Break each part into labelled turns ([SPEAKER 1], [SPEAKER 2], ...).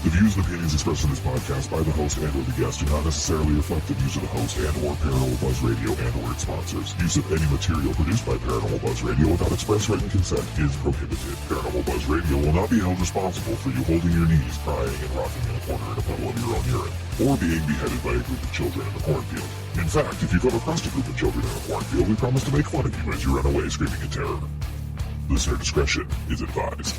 [SPEAKER 1] The views and opinions expressed in this podcast by the host and or the guest do not necessarily reflect the views of the host and or Paranormal Buzz Radio and or its sponsors. Use of any material produced by Paranormal Buzz Radio without express written consent is prohibited. Paranormal Buzz Radio will not be held responsible for you holding your knees, crying, and rocking in a corner in a puddle of your own urine, or being beheaded by a group of children in a cornfield. In fact, if you come across a group of children in a cornfield, we promise to make fun of you as you run away screaming in terror. Listener discretion is advised.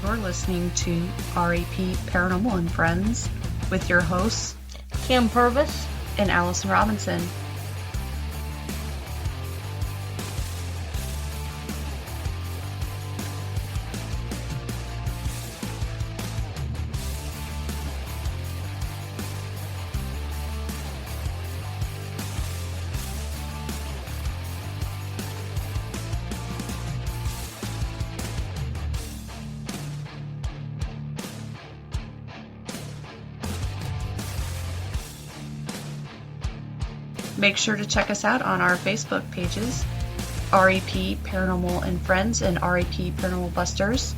[SPEAKER 2] You're listening to RAP Paranormal and Friends with your hosts,
[SPEAKER 3] Kim Purvis
[SPEAKER 2] and Allison Robinson. Make sure to check us out on our Facebook pages, RAP Paranormal and Friends and RAP Paranormal Busters,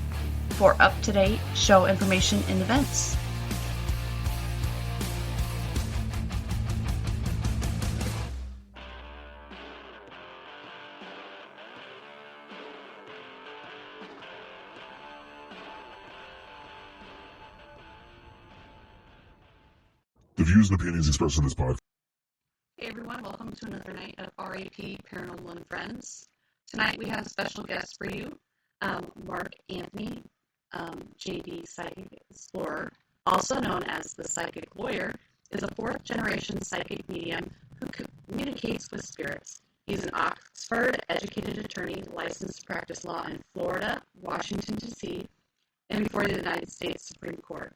[SPEAKER 2] for up-to-date show information and events.
[SPEAKER 1] The views and opinions expressed in this podcast.
[SPEAKER 2] Hey everyone, welcome to another night of RAP Paranormal and Friends. Tonight we have a special guest for you, Mark Anthony, JD Psychic Explorer, also known as the Psychic Lawyer, is a fourth-generation psychic medium who communicates with spirits. He's an Oxford-educated attorney licensed to practice law in Florida, Washington, D.C., and before the United States Supreme Court.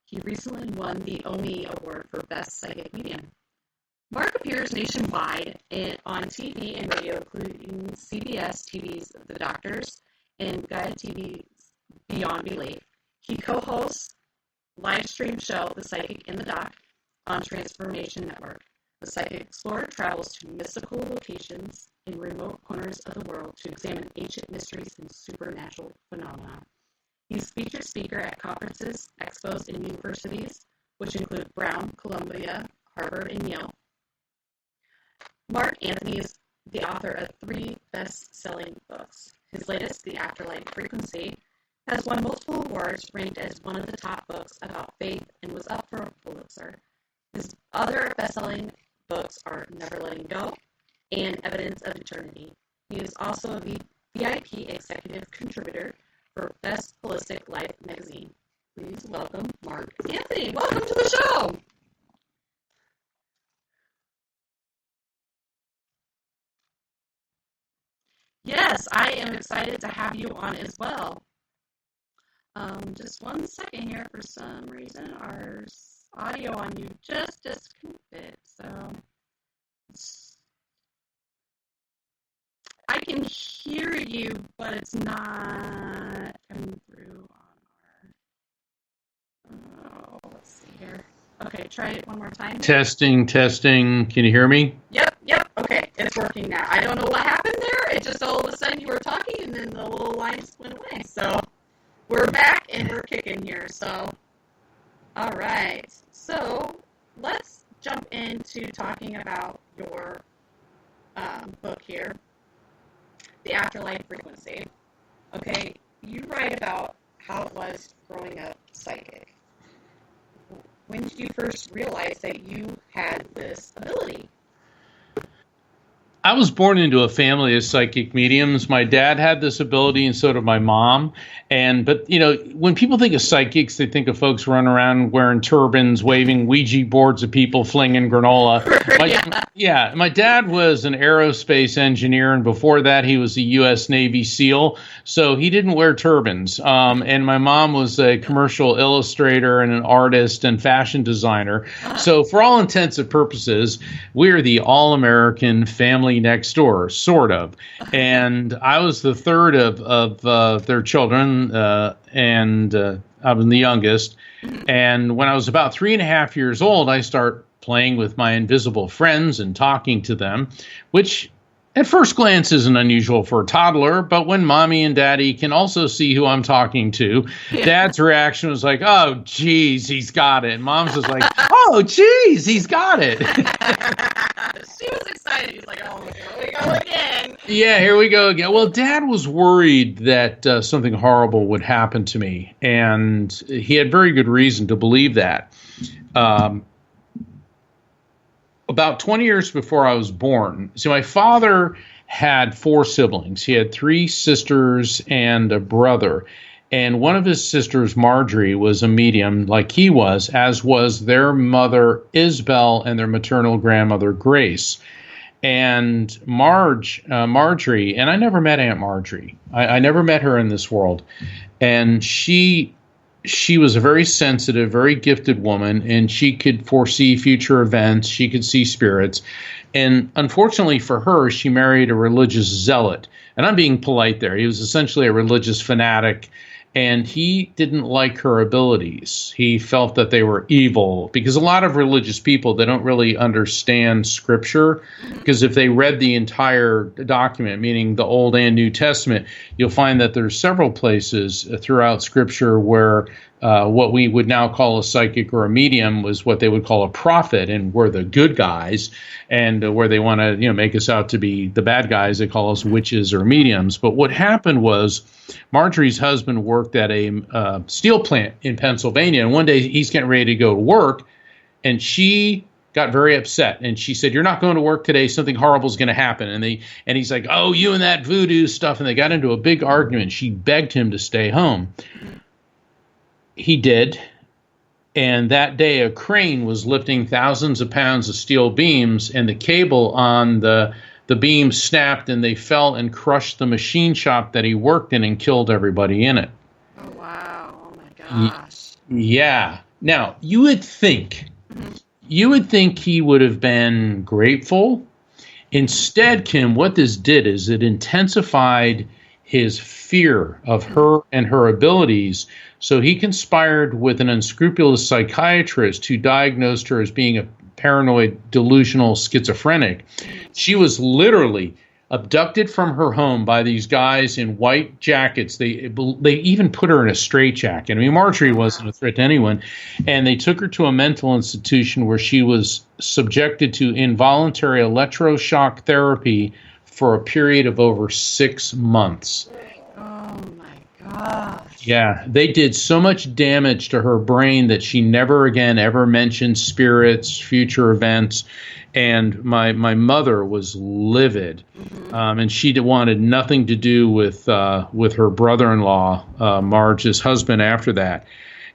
[SPEAKER 2] He recently won the OMI Award for Best Psychic Medium. Mark appears nationwide on TV and radio, including CBS TV's The Doctors and Gaia TV's Beyond Belief. He co-hosts live stream show The Psychic in the Doc on Transformation Network. The Psychic Explorer travels to mystical locations in remote corners of the world to examine ancient mysteries and supernatural phenomena. He's featured speaker at conferences, expos, and universities, which include Brown, Columbia, Harvard, and Yale. Mark Anthony is the author of 3 best-selling books. His latest, The Afterlife Frequency, has won multiple awards, ranked as one of the top books about faith, and was up for a Pulitzer. His other best-selling books are Never Letting Go and Evidence of Eternity. He is also a VIP executive contributor for Best Holistic Life magazine. Please welcome Mark Anthony. Welcome to the show. Yes, I am excited to have you on as well. Just one second here. For some reason, our audio on you just disconnected. So I can hear you, but it's not coming through on our. Let's see here. Okay, try it one more time.
[SPEAKER 4] Testing. Can you hear me?
[SPEAKER 2] Yep. Okay, it's working now. I don't know what happened there. It just all of a sudden you were talking and then the little lines went away. So we're back and we're kicking here. So, all right. So let's jump into talking about your book here, The Afterlife Frequency. Okay, you write about how it was growing up psychic. When did you first realize that you had this ability?
[SPEAKER 4] I was born into a family of psychic mediums. My dad had this ability, and so did my mom. But when people think of psychics, they think of folks running around wearing turbans, waving Ouija boards at people, flinging granola. My dad was an aerospace engineer, and before that, he was a U.S. Navy SEAL. So he didn't wear turbans. And my mom was a commercial illustrator and an artist and fashion designer. So for all intents and purposes, we're the all-American family family next door, sort of. And I was the third of their children, and I was the youngest. And when I was about 3.5 years old, I start playing with my invisible friends and talking to them, which at first glance isn't unusual for a toddler, but when mommy and daddy can also see who I'm talking to, dad's reaction was like, oh, geez, he's got it. And mom's was like, oh, geez, he's got it.
[SPEAKER 2] She was excited. He's like, oh, here we go again.
[SPEAKER 4] Yeah, here we go again. Well, dad was worried that something horrible would happen to me, and he had very good reason to believe that. About 20 years before I was born, so my father had 4 siblings. He had 3 sisters and a brother. And one of his sisters, Marjorie, was a medium like he was, as was their mother, Isabel, and their maternal grandmother, Grace. And Marjorie, and I never met Aunt Marjorie. I never met her in this world. And she was a very sensitive, very gifted woman, and she could foresee future events. She could see spirits. And unfortunately for her, she married a religious zealot. And I'm being polite there. He was essentially a religious fanatic, and he didn't like her abilities. He felt that they were evil, because a lot of religious people, they don't really understand Scripture, because if they read the entire document, meaning the Old and New Testament, you'll find that there's several places throughout Scripture where what we would now call a psychic or a medium was what they would call a prophet, and we're the good guys, and where they want to make us out to be the bad guys, they call us witches or mediums. But what happened was Marjorie's husband worked at a steel plant in Pennsylvania, and one day he's getting ready to go to work, and she got very upset, and she said, "You're not going to work today. Something horrible is going to happen." And he's like, "Oh, you and that voodoo stuff," and they got into a big argument. She begged him to stay home. He did, and that day a crane was lifting thousands of pounds of steel beams, and the cable on the beam snapped, and they fell and crushed the machine shop that he worked in and killed everybody in it.
[SPEAKER 2] Oh, wow. Oh, my gosh.
[SPEAKER 4] Yeah. Now, you would think he would have been grateful. Instead, Kim, what this did is it intensified his fear of her and her abilities. So he conspired with an unscrupulous psychiatrist who diagnosed her as being a paranoid, delusional schizophrenic. She was literally abducted from her home by these guys in white jackets. They even put her in a straitjacket. I mean, Marjorie wasn't a threat to anyone. And they took her to a mental institution where she was subjected to involuntary electroshock therapy for a period of over 6 months.
[SPEAKER 2] Oh, my gosh.
[SPEAKER 4] Yeah, they did so much damage to her brain that she never again ever mentioned spirits, future events. And my mother was livid, and she wanted nothing to do with her brother-in-law, Marge's husband, after that.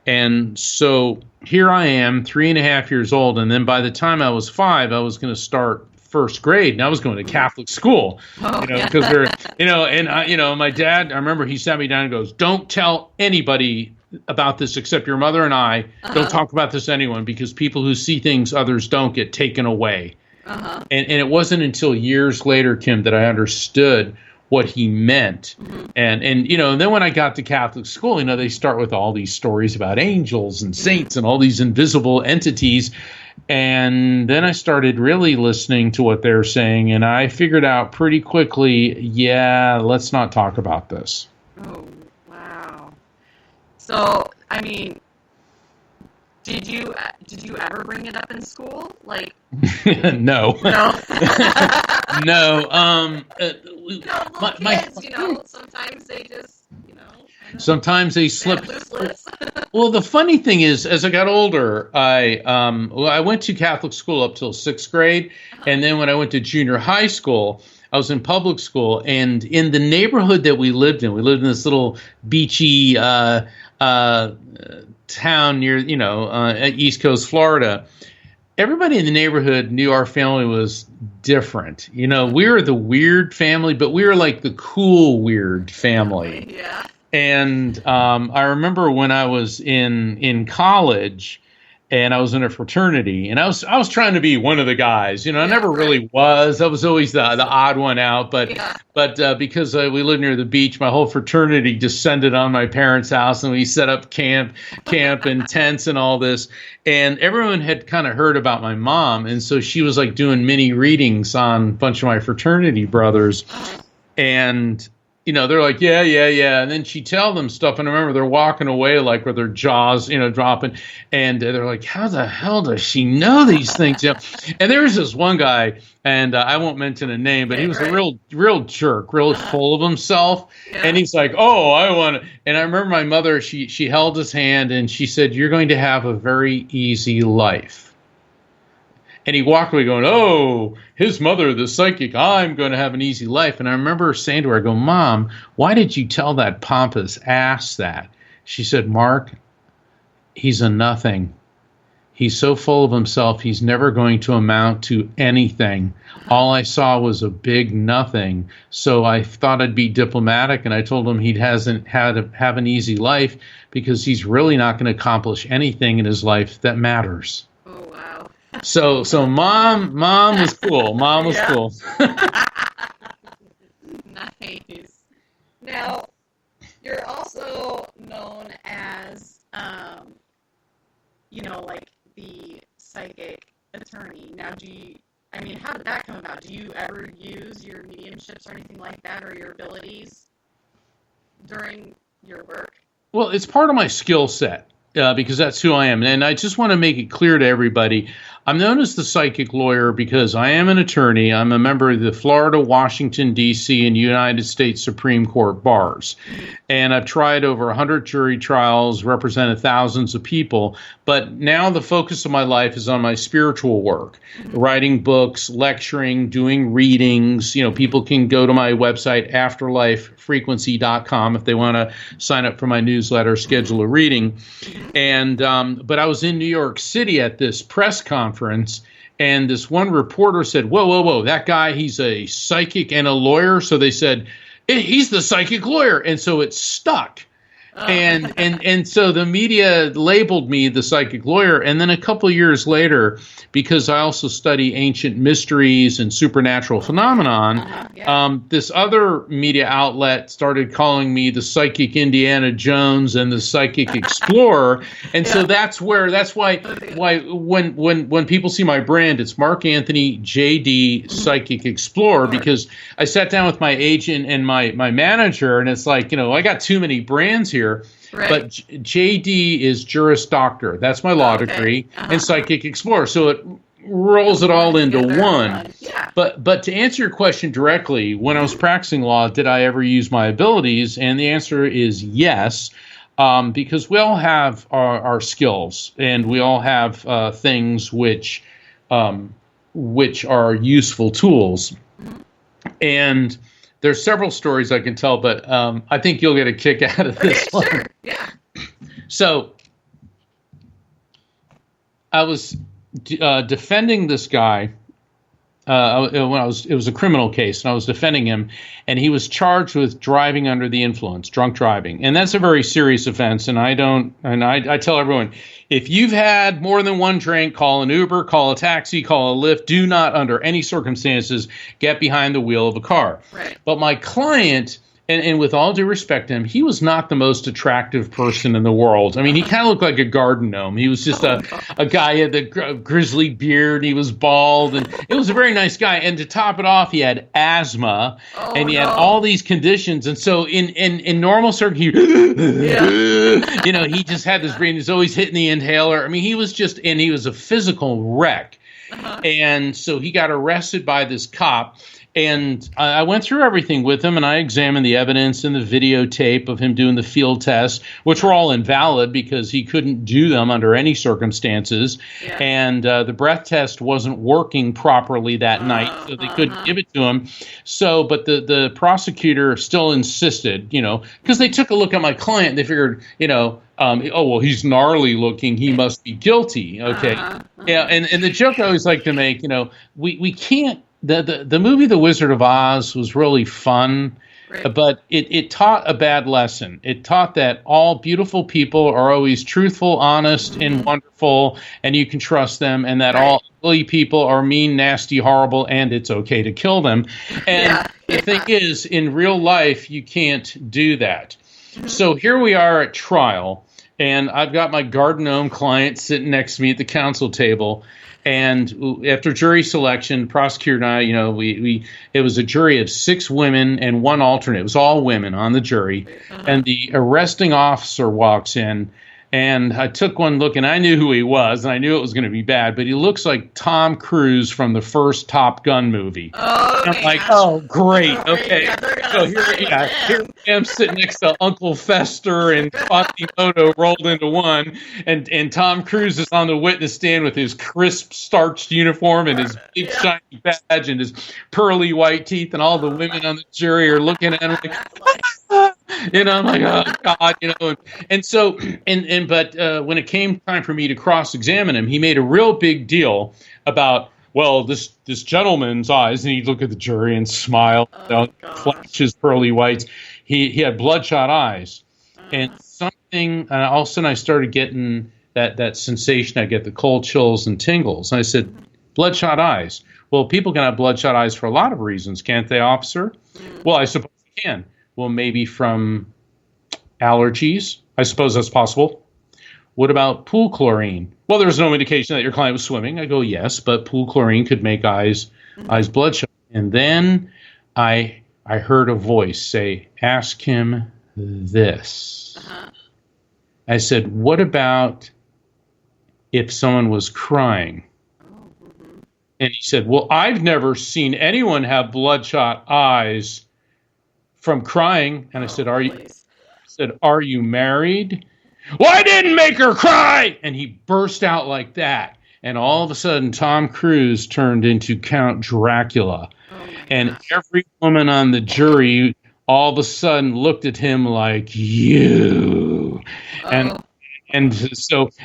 [SPEAKER 4] And so here I am, 3.5 years old, and then by the time I was 5, I was going to start first grade, and I was going to Catholic school, because my dad, I remember he sat me down and goes, "Don't tell anybody about this except your mother and I. Don't talk about this to anyone, because people who see things others don't get taken away." And it wasn't until years later, Kim, that I understood what he meant. And then when I got to Catholic school, they start with all these stories about angels and saints and all these invisible entities. And then I started really listening to what they're saying, and I figured out pretty quickly, yeah, let's not talk about this.
[SPEAKER 2] Oh, wow. So, I mean, did you ever bring it up in school? Like,
[SPEAKER 4] no.
[SPEAKER 2] No.
[SPEAKER 4] No.
[SPEAKER 2] Kids, sometimes they just,
[SPEAKER 4] sometimes they slip.
[SPEAKER 2] Loose lips.
[SPEAKER 4] Well, the funny thing is, as I got older, I went to Catholic school up till 6th grade, and then when I went to junior high school, I was in public school, and in the neighborhood that we lived in this little beachy town near, East Coast Florida. Everybody in the neighborhood knew our family was different. We were the weird family, but we were like the cool weird family.
[SPEAKER 2] Yeah.
[SPEAKER 4] And I remember when I was in college, and I was in a fraternity, and I was trying to be one of the guys. I
[SPEAKER 2] Yeah,
[SPEAKER 4] never
[SPEAKER 2] right.
[SPEAKER 4] really was. I was always the odd one out. But
[SPEAKER 2] Yeah.
[SPEAKER 4] because we lived near the beach, my whole fraternity descended on my parents' house, and we set up camp and tents and all this. And everyone had kind of heard about my mom, and so she was like doing mini readings on a bunch of my fraternity brothers, and they're like, yeah, yeah, yeah. And then she'd tell them stuff. And I remember they're walking away like with their jaws, dropping. And they're like, how the hell does she know these things? And there was this one guy, and I won't mention a name, but he was a real jerk, real full of himself.
[SPEAKER 2] Yeah.
[SPEAKER 4] And he's like, oh, I want to. And I remember my mother, she held his hand and she said, you're going to have a very easy life. And he walked away going, oh, his mother, the psychic, I'm going to have an easy life. And I remember saying to her, I go, Mom, why did you tell that pompous ass that? She said, Mark, he's a nothing. He's so full of himself, he's never going to amount to anything. All I saw was a big nothing. So I thought I'd be diplomatic, and I told him he hasn't had to have an easy life because he's really not going to accomplish anything in his life that matters.
[SPEAKER 2] Oh, wow.
[SPEAKER 4] So mom was cool. Mom was cool.
[SPEAKER 2] Nice. Now, you're also known as, like the psychic attorney. Now, how did that come about? Do you ever use your mediumships or anything like that, or your abilities during your work?
[SPEAKER 4] Well, it's part of my skill set. Because that's who I am. And I just want to make it clear to everybody, I'm known as the psychic lawyer because I am an attorney. I'm a member of the Florida, Washington, D.C., and United States Supreme Court bars. And I've tried over 100 jury trials, represented thousands of people. But now the focus of my life is on my spiritual work, writing books, lecturing, doing readings. People can go to my website, afterlifefrequency.com, if they want to sign up for my newsletter, schedule a reading. And but I was in New York City at this press conference, and this one reporter said, whoa, that guy, he's a psychic and a lawyer. So they said, he's the psychic lawyer. And so it stuck. And so the media labeled me the psychic lawyer. And then a couple of years later, because I also study ancient mysteries and supernatural phenomenon, this other media outlet started calling me the psychic Indiana Jones and the psychic explorer. And so that's why when people see my brand, it's Mark Anthony JD Psychic Explorer, because I sat down with my agent and my manager, and it's like, I got too many brands here. Right. But JD is Juris Doctor. That's my law degree, and Psychic Explorer. So it rolls it all into one.
[SPEAKER 2] Yeah.
[SPEAKER 4] But to answer your question directly, when I was practicing law, did I ever use my abilities? And the answer is yes, because we all have our skills, and we all have things which are useful tools. And there's several stories I can tell, but I think you'll get a kick out of this one.
[SPEAKER 2] Sure. Yeah.
[SPEAKER 4] So I was defending this guy it was a criminal case, and I was defending him, and he was charged with driving under the influence, drunk driving, and that's a very serious offense. And I tell everyone, if you've had more than one drink, call an Uber, call a taxi, call a Lyft. Do not, under any circumstances, get behind the wheel of a car.
[SPEAKER 2] Right.
[SPEAKER 4] But my client, and with all due respect to him, he was not the most attractive person in the world. I mean, he kind of looked like a garden gnome. He was just a guy, had the grizzly beard, he was bald, and it was a very nice guy. And to top it off, he had asthma, and he had all these conditions. And so in normal circumstances, he just had this brain. He's always hitting the inhaler. I mean, he was a physical wreck. And so he got arrested by this cop. And I went through everything with him, and I examined the evidence and the videotape of him doing the field tests, which were all invalid because he couldn't do them under any circumstances. Yeah. And the breath test wasn't working properly that night, so they couldn't give it to him. So, but the prosecutor still insisted, because they took a look at my client, and they figured, he's gnarly looking, he must be guilty. Okay. Yeah. And the joke I always like to make, we can't. The movie The Wizard of Oz was really fun,
[SPEAKER 2] Right.
[SPEAKER 4] But it taught a bad lesson. It taught that all beautiful people are always truthful, honest, and wonderful, and you can trust them, and that all ugly people are mean, nasty, horrible, and it's okay to kill them. And the thing is, in real life, you can't do that. So here we are at trial, and I've got my garden gnome client sitting next to me at the counsel table. And after jury selection, the prosecutor and I, it was a jury of 6 women and 1 alternate. It was all women on the jury. And the arresting officer walks in, and I took one look, and I knew who he was, and I knew it was going to be bad, but he looks like Tom Cruise from the first Top Gun movie.
[SPEAKER 2] Oh,
[SPEAKER 4] I'm like, oh, great. Okay. So here I am sitting next to Uncle Fester and Quasimodo rolled into one, and Tom Cruise is on the witness stand with his crisp starched uniform and his big shiny badge and his pearly white teeth, and all the women on the jury are looking at him like, I'm like, oh God, and so, but when it came time for me to cross-examine him, he made a real big deal about, well, this gentleman's eyes, and he'd look at the jury and smile, flash his pearly whites. He had bloodshot eyes, and all of a sudden I started getting that sensation. I get the cold chills and tingles. And I said, bloodshot eyes. Well, people can have bloodshot eyes for a lot of reasons, can't they, officer? Well, I suppose they can. Well, maybe from allergies. I suppose that's possible. What about pool chlorine? Well, there's no indication that your client was swimming. I go, yes, but pool chlorine could make eyes bloodshot. And then I heard a voice say, ask him this. I said, what about if someone was crying? And he said, well, I've never seen anyone have bloodshot eyes from crying. And I said, are you married? Well, I didn't make her cry. And he burst out like that. And all of a sudden, Tom Cruise turned into Count Dracula. And every woman on the jury all of a sudden looked at him like, you. And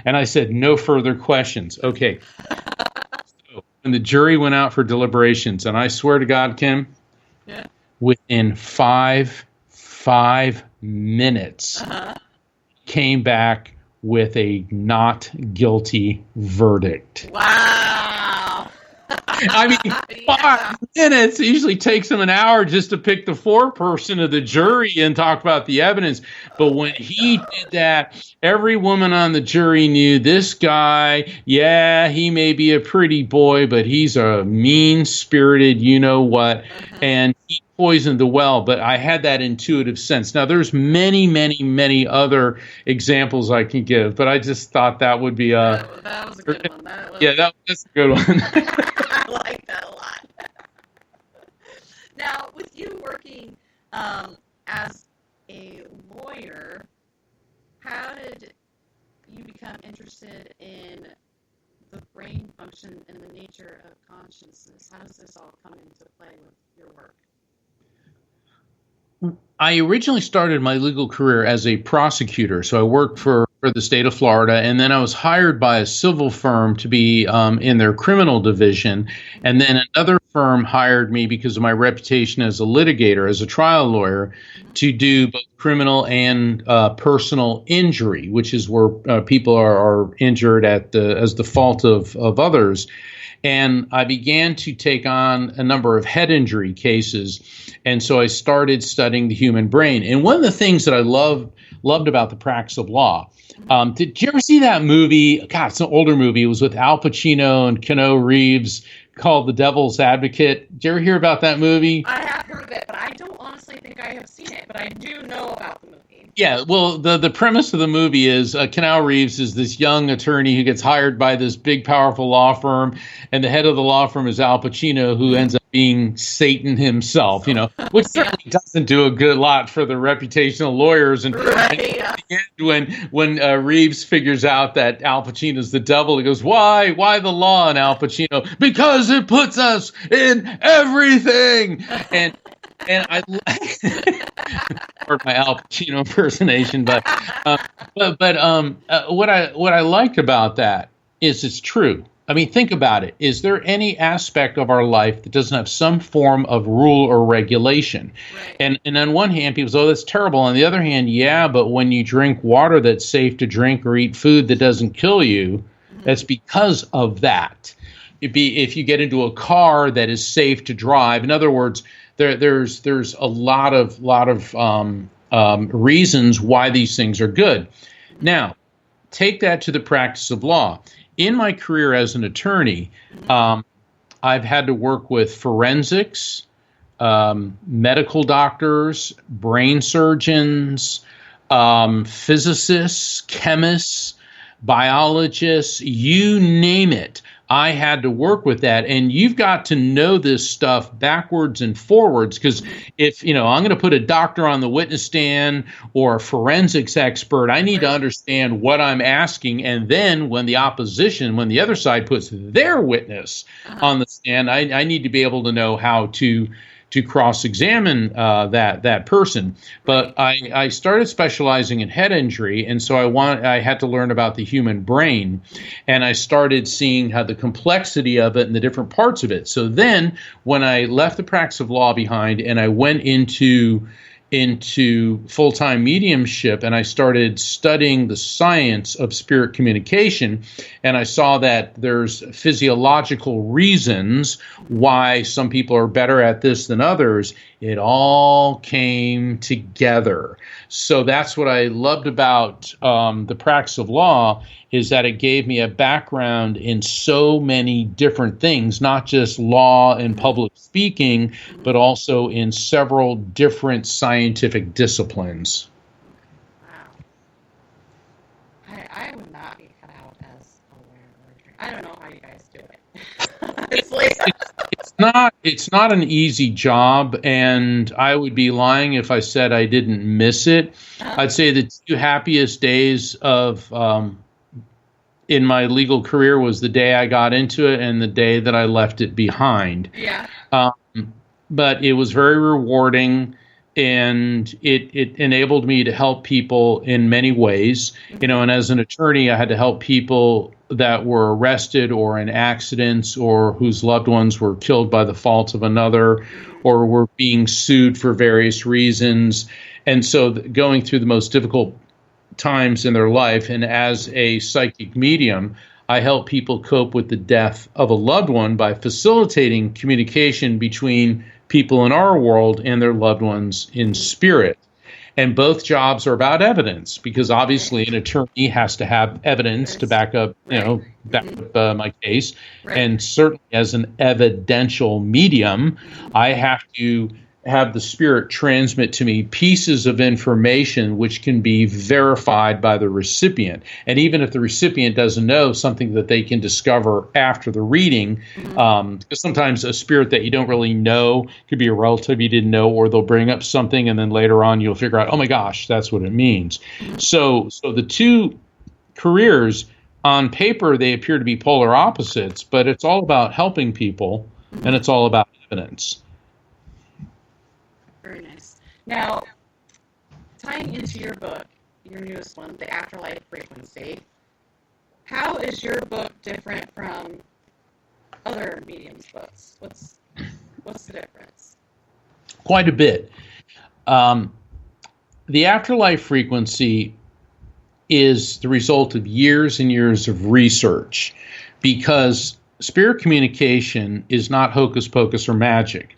[SPEAKER 4] I said, no further questions. Okay. So when the jury went out for deliberations, and I swear to God, Kim, within five minutes, came back with a not guilty verdict.
[SPEAKER 2] Wow.
[SPEAKER 4] I mean, 5 minutes. It usually takes them an hour just to pick the foreperson of the jury and talk about the evidence. But when he did that, every woman on the jury knew this guy, he may be a pretty boy, but he's a mean-spirited you-know-what. And he poisoned the well, but I had that intuitive sense. Now, there's many, many, many other examples I can give, but I just thought that would be a...
[SPEAKER 2] That was a good one.
[SPEAKER 4] That's a good one.
[SPEAKER 2] I like that a lot. Now, with you working as a lawyer, how did you become interested in the brain function and the nature of consciousness? How does this all come into play with your work?
[SPEAKER 4] I originally started my legal career as a prosecutor. So I worked for the state of Florida, and then I was hired by a civil firm to be in their criminal division. And then another firm hired me because of my reputation as a litigator, as a trial lawyer, to do both criminal and personal injury, which is where people are injured as the fault of others. And I began to take on a number of head injury cases. And so I started studying the human brain. And one of the things that I loved about the practice of law, did you ever see that movie? God, it's an older movie. It was with Al Pacino and Keanu Reeves called The Devil's Advocate. Did you ever hear about that movie?
[SPEAKER 2] I have heard of it, but I don't honestly think I have seen it, but I do know about the movie.
[SPEAKER 4] Yeah, well, the premise of the movie is Keanu Reeves is this young attorney who gets hired by this big, powerful law firm, and the head of the law firm is Al Pacino, who ends up being Satan himself, which certainly doesn't do a good lot for the reputation of lawyers. And, at the end, when Reeves figures out that Al Pacino's the devil, he goes, why the law? And Al Pacino, because it puts us in everything. And I or my Al Pacino impersonation, but what I liked about that is it's true. I mean, think about it. Is there any aspect of our life that doesn't have some form of rule or regulation?
[SPEAKER 2] Right.
[SPEAKER 4] And on one hand, people say, oh, that's terrible. On the other hand, yeah, but when you drink water that's safe to drink or eat food that doesn't kill you, that's because of that. If you get into a car that is safe to drive, in other words, there's a lot of reasons why these things are good. Now, take that to the practice of law. In my career as an attorney, I've had to work with forensics, medical doctors, brain surgeons, physicists, chemists, biologists, you name it. I had to work with that. And you've got to know this stuff backwards and forwards, because if, I'm going to put a doctor on the witness stand or a forensics expert, I need to understand what I'm asking. And then when the other side puts their witness on the stand, I need to be able to know how to cross-examine that person. But I started specializing in head injury, and so I had to learn about the human brain, and I started seeing how the complexity of it and the different parts of it. So then when I left the practice of law behind and I went into full-time mediumship, and I started studying the science of spirit communication, and I saw that there's physiological reasons why some people are better at this than others. It all came together. So that's what I loved about the practice of law, is that it gave me a background in so many different things, not just law and public speaking, but also in several different scientific disciplines.
[SPEAKER 2] Wow. I would not be cut out as a lawyer or a attorney. I don't know how you guys do it.
[SPEAKER 4] It's not an easy job, and I would be lying if I said I didn't miss it. I'd say the two happiest days of in my legal career was the day I got into it and the day that I left it behind.
[SPEAKER 2] Yeah.
[SPEAKER 4] But it was very rewarding, and it enabled me to help people in many ways. And as an attorney, I had to help people that were arrested or in accidents or whose loved ones were killed by the fault of another or were being sued for various reasons. And so going through the most difficult times in their life, and as a psychic medium, I help people cope with the death of a loved one by facilitating communication between people in our world and their loved ones in spirit. And both jobs are about evidence, because obviously an attorney has to have evidence to back up, my case.
[SPEAKER 2] Right.
[SPEAKER 4] And certainly as an evidential medium, I have to have the spirit transmit to me pieces of information which can be verified by the recipient. And even if the recipient doesn't know, something that they can discover after the reading, because sometimes a spirit that you don't really know could be a relative you didn't know, or they'll bring up something and then later on you'll figure out, oh my gosh, that's what it means. So the two careers, on paper, they appear to be polar opposites, but it's all about helping people, and it's all about evidence.
[SPEAKER 2] Very nice. Now, tying into your book, your newest one, The Afterlife Frequency, how is your book different from other mediums' books? What's the difference?
[SPEAKER 4] Quite a bit. The Afterlife Frequency is the result of years and years of research, because spirit communication is not hocus pocus or magic.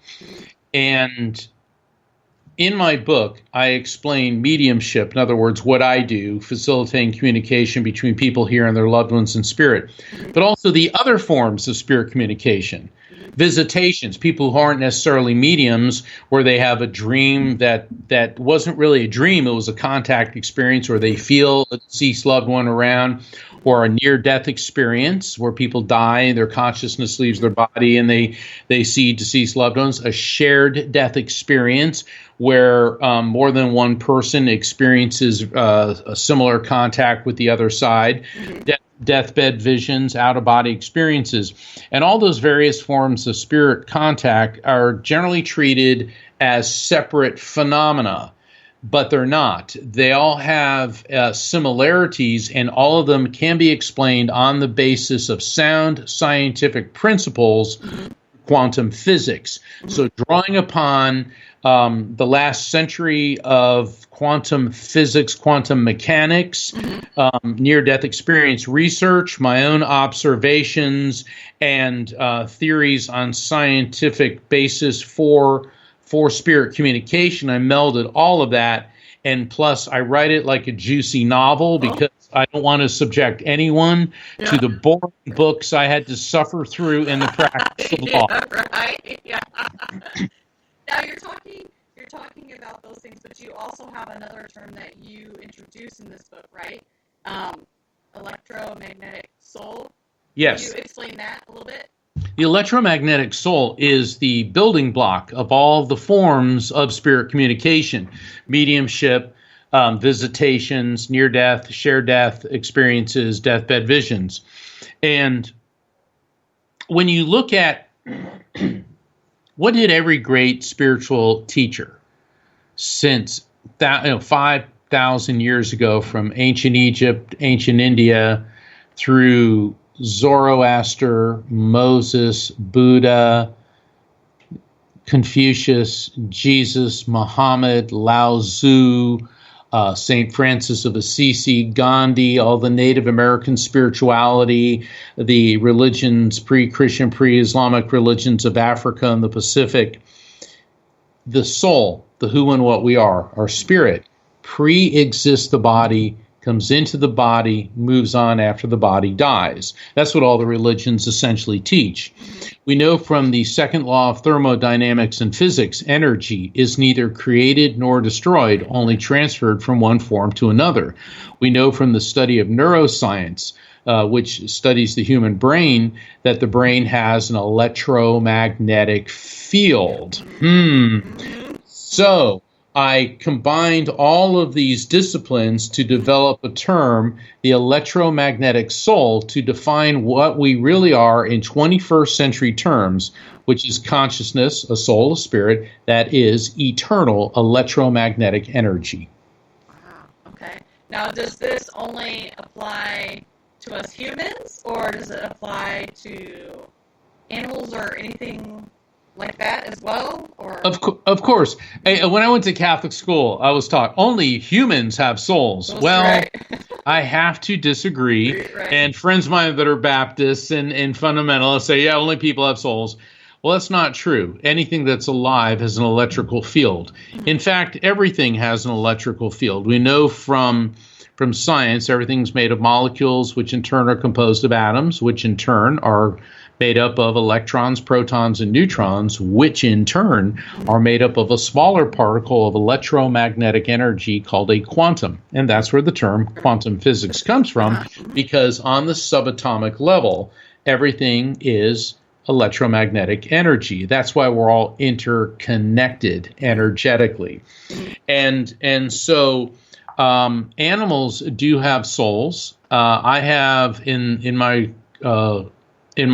[SPEAKER 4] And in my book, I explain mediumship, in other words, what I do, facilitating communication between people here and their loved ones in spirit, but also the other forms of spirit communication. Visitations, people who aren't necessarily mediums, where they have a dream that wasn't really a dream, it was a contact experience, or they feel a deceased loved one around, or a near-death experience where people die, their consciousness leaves their body, and they see deceased loved ones. A shared death experience where more than one person experiences a similar contact with the other side. Deathbed visions, out-of-body experiences. And all those various forms of spirit contact are generally treated as separate phenomena. but they're not. They all have similarities, and all of them can be explained on the basis of sound scientific principles, quantum physics. So drawing upon the last century of quantum physics, quantum mechanics, near-death experience research, my own observations, and theories on scientific basis for spirit communication, I melded all of that, and plus I write it like a juicy novel because I don't want to subject anyone to the boring books I had to suffer through in the practice of law.
[SPEAKER 2] Right. Yeah. Now you're talking about those things, but you also have another term that you introduce in this book, right? Electromagnetic soul.
[SPEAKER 4] Yes.
[SPEAKER 2] Can you explain that a little bit?
[SPEAKER 4] The electromagnetic soul is the building block of all the forms of spirit communication, mediumship, visitations, near-death, shared-death experiences, deathbed visions. And when you look at what did every great spiritual teacher since 5,000 years ago, from ancient Egypt, ancient India, through Zoroaster, Moses, Buddha, Confucius, Jesus, Muhammad, Lao Tzu, St. Francis of Assisi, Gandhi, all the Native American spirituality, the religions, pre-Christian, pre-Islamic religions of Africa and the Pacific, the soul, the who and what we are, our spirit, pre-exists the body, comes into the body, moves on after the body dies. That's what all the religions essentially teach. We know from the second law of thermodynamics and physics, energy is neither created nor destroyed, only transferred from one form to another. We know from the study of neuroscience, which studies the human brain, that the brain has an electromagnetic field. So I combined all of these disciplines to develop a term, the electromagnetic soul, to define what we really are in 21st century terms, which is consciousness, a soul, a spirit, that is eternal electromagnetic energy.
[SPEAKER 2] Wow. Okay. Now, does this only apply to us humans, or does it apply to animals or anything like that as well? Or
[SPEAKER 4] Of course. When I went to Catholic school, I was taught only humans have souls. Well, I have to disagree.
[SPEAKER 2] Right.
[SPEAKER 4] And friends of mine that are Baptists and fundamentalists say, yeah, only people have souls. Well, that's not true. Anything that's alive has an electrical field. In fact, everything has an electrical field. We know from science, everything's made of molecules, which in turn are composed of atoms, which in turn are made up of electrons, protons, and neutrons, which in turn are made up of a smaller particle of electromagnetic energy called a quantum. And that's where the term quantum physics comes from, because on the subatomic level, everything is electromagnetic energy. That's why we're all interconnected energetically. And so animals do have souls. I have in my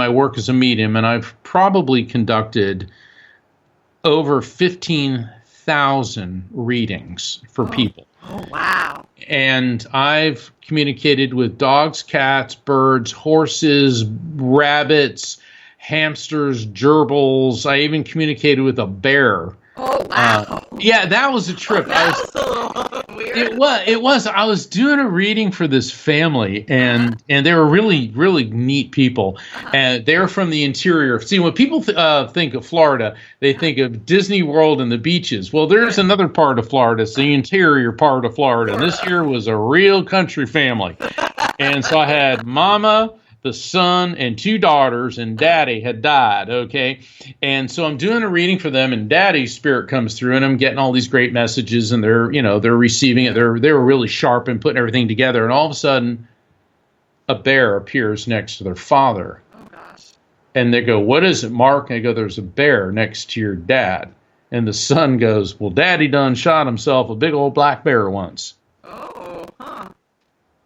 [SPEAKER 4] work as a medium, and I've probably conducted over 15,000 readings for people.
[SPEAKER 2] Oh, wow.
[SPEAKER 4] And I've communicated with dogs, cats, birds, horses, rabbits, hamsters, gerbils. I even communicated with a bear.
[SPEAKER 2] Oh, wow.
[SPEAKER 4] Yeah, that was a trip.
[SPEAKER 2] That was a little weird.
[SPEAKER 4] It was. I was doing a reading for this family, and they were really, really neat people. And they're from the interior. See, when people think of Florida, they think of Disney World and the beaches. Well, there's another part of Florida. It's the interior part of Florida. And this here was a real country family. And so I had Mama, the son, and two daughters, and Daddy had died, okay? And so I'm doing a reading for them, and Daddy's spirit comes through, and I'm getting all these great messages, and they're receiving it. They were really sharp and putting everything together, and all of a sudden, a bear appears next to their father.
[SPEAKER 2] Oh, gosh.
[SPEAKER 4] And they go, "What is it, Mark?" And I go, "There's a bear next to your dad." And the son goes, "Well, Daddy done shot himself a big old black bear once."
[SPEAKER 2] Oh, huh.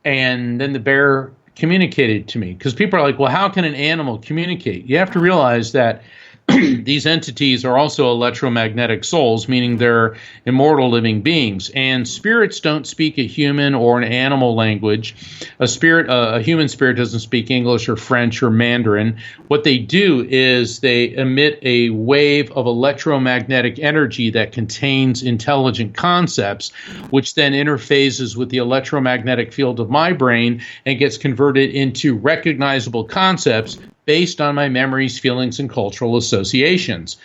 [SPEAKER 4] And then the bear communicated to me, because people are like, well, how can an animal communicate? You have to realize that these entities are also electromagnetic souls, meaning they're immortal living beings. And spirits don't speak a human or an animal language. A human spirit doesn't speak English or French or Mandarin. What they do is they emit a wave of electromagnetic energy that contains intelligent concepts, which then interfaces with the electromagnetic field of my brain and gets converted into recognizable concepts based on my memories, feelings, and cultural associations.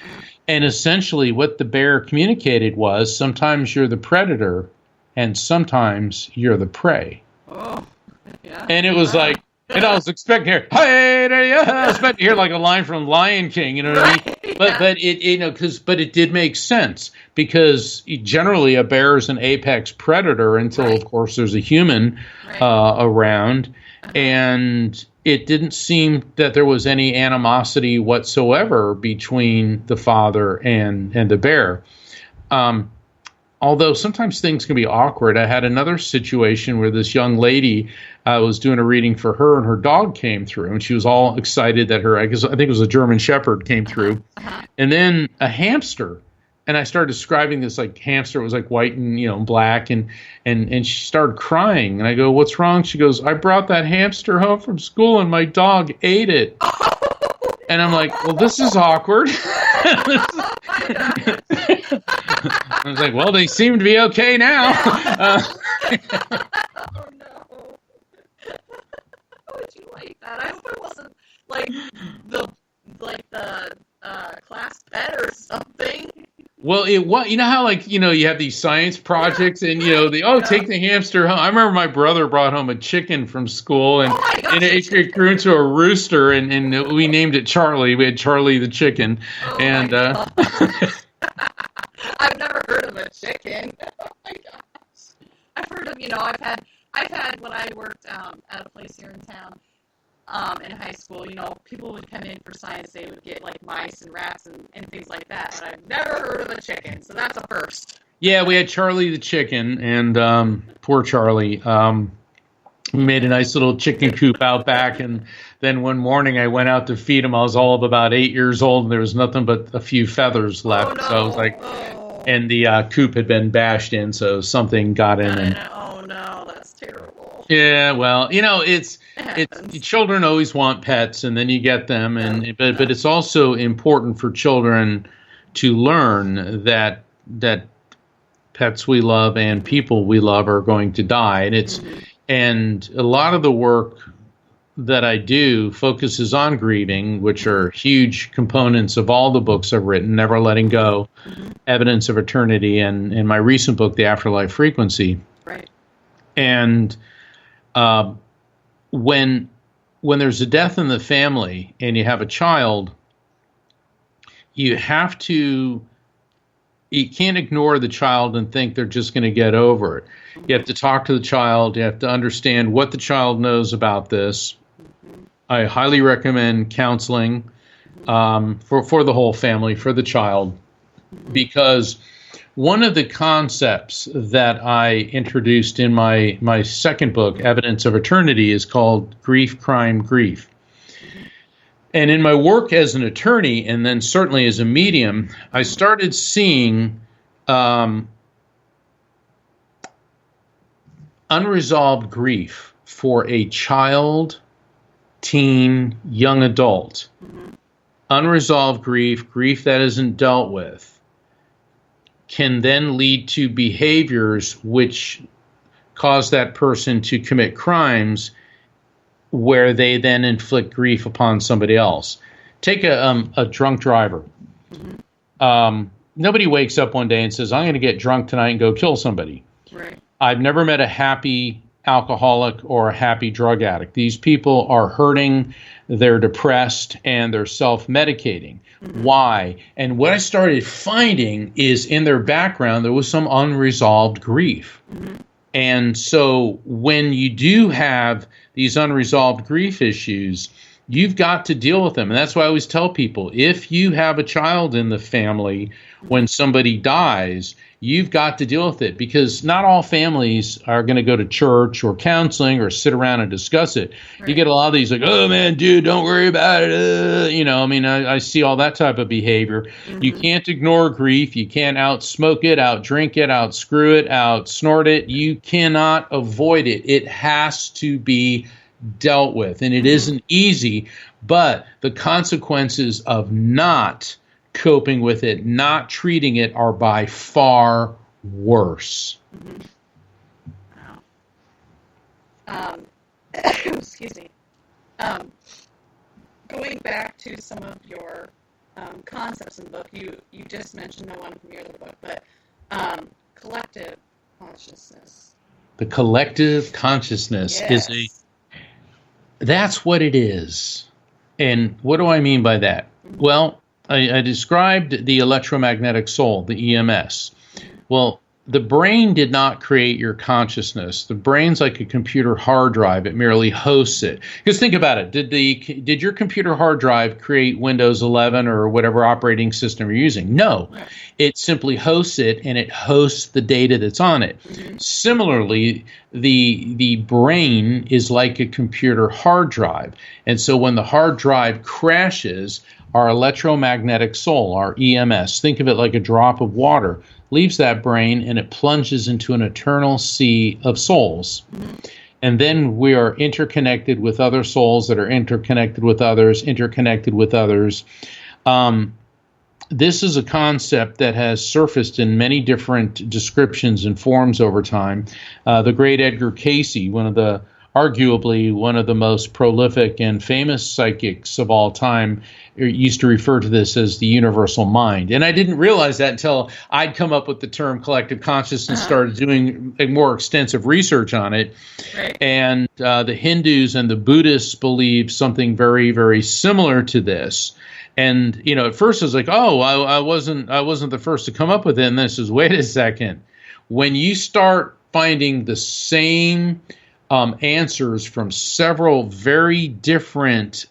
[SPEAKER 4] And essentially what the bear communicated was, sometimes you're the predator and sometimes you're the prey.
[SPEAKER 2] Oh, yeah.
[SPEAKER 4] And it was like, and I was expecting to hear, hey, there you are. I was expecting to hear like a line from Lion King, you know what I mean? But it did make sense, because generally a bear is an apex predator until, of course, there's a human around. And it didn't seem that there was any animosity whatsoever between the father and the bear. Although sometimes things can be awkward. I had another situation where this young lady was doing a reading for her, and her dog came through, and she was all excited that I think it was a German Shepherd, came through. And then a hamster. And I started describing this like hamster. It was like white and black, and she started crying. And I go, "What's wrong?" She goes, "I brought that hamster home from school, and my dog ate it." And I'm like, "Well, this is awkward." I was like, "Well, they seem to be okay now."
[SPEAKER 2] Oh no! How would you like that? I hope it wasn't like the class pet or something.
[SPEAKER 4] Well, you know how you have these science projects, and take the hamster home. I remember my brother brought home a chicken from school, and it grew into a rooster, and we named it Charlie. We had Charlie the chicken, and
[SPEAKER 2] I've never heard of a chicken. Oh my gosh! I've heard of I've had when I worked at a place here in town. In high school, people would come in for science. They would get like mice and rats and things like that. But I've never heard of a chicken, so that's a first.
[SPEAKER 4] Yeah, we had Charlie the chicken, and poor Charlie. We made a nice little chicken coop out back, and then one morning I went out to feed him. I was all of about 8 years old, and there was nothing but a few feathers left.
[SPEAKER 2] Oh, no.
[SPEAKER 4] So I was like, and the coop had been bashed in, so something got in.
[SPEAKER 2] Oh no, that's terrible.
[SPEAKER 4] Yeah, well, it's children always want pets, and then you get them, but it's also important for children to learn that pets we love and people we love are going to die, and a lot of the work that I do focuses on grieving, which are huge components of all the books I've written: Never Letting Go, Evidence of Eternity, and in my recent book, The Afterlife Frequency.
[SPEAKER 2] Right. And
[SPEAKER 4] when there's a death in the family and you have a child, you can't ignore the child and think they're just going to get over it. You have to talk to the child. You have to understand what the child knows about this. I highly recommend counseling for the whole family, for the child, because one of the concepts that I introduced in my second book, Evidence of Eternity, is called Grief, Crime, Grief. And in my work as an attorney, and then certainly as a medium, I started seeing unresolved grief for a child, teen, young adult. Unresolved grief that isn't dealt with, can then lead to behaviors which cause that person to commit crimes, where they then inflict grief upon somebody else. Take a drunk driver. Nobody wakes up one day and says, "I'm going to get drunk tonight and go kill somebody."
[SPEAKER 2] Right.
[SPEAKER 4] I've never met a happy alcoholic or a happy drug addict. These people are hurting, they're depressed, and they're self-medicating. Why? And what I started finding is in their background, there was some unresolved grief. And so when you do have these unresolved grief issues, you've got to deal with them. And that's why I always tell people, if you have a child in the family when somebody dies, you've got to deal with it, because not all families are going to go to church or counseling or sit around and discuss it.
[SPEAKER 2] Right.
[SPEAKER 4] You get a lot of these like, oh man, dude, don't worry about it. I see all that type of behavior. Mm-hmm. You can't ignore grief. You can't out-smoke it, out-drink it, out-screw it, out-snort it. You cannot avoid it. It has to be dealt with. And it isn't easy, but the consequences of not coping with it, not treating it, are by far worse.
[SPEAKER 2] Wow. Excuse me. Going back to some of your concepts in the book, you just mentioned the one from your other book, but collective consciousness.
[SPEAKER 4] The collective consciousness that's what it is. And what do I mean by that? Mm-hmm. Well, I described the electromagnetic soul, the EMS. Well, the brain did not create your consciousness. The brain's like a computer hard drive. It merely hosts it. Because think about it. Did your computer hard drive create Windows 11 or whatever operating system you're using? No. It simply hosts it, and it hosts the data that's on it. Mm-hmm. Similarly, the brain is like a computer hard drive. And so when the hard drive crashes, our electromagnetic soul, our EMS, think of it like a drop of water, leaves that brain and it plunges into an eternal sea of souls. Mm-hmm. And then we are interconnected with other souls that are interconnected with others, interconnected with others. This is a concept that has surfaced in many different descriptions and forms over time. The great Edgar Cayce, arguably one of the most prolific and famous psychics of all time, used to refer to this as the universal mind. And I didn't realize that until I'd come up with the term collective consciousness, started doing a more extensive research on it. Right. And the Hindus and the Buddhists believe something very, very similar to this. And, at first I was like, I wasn't the first to come up with it. And this is, wait a second. When you start finding the same answers from several very different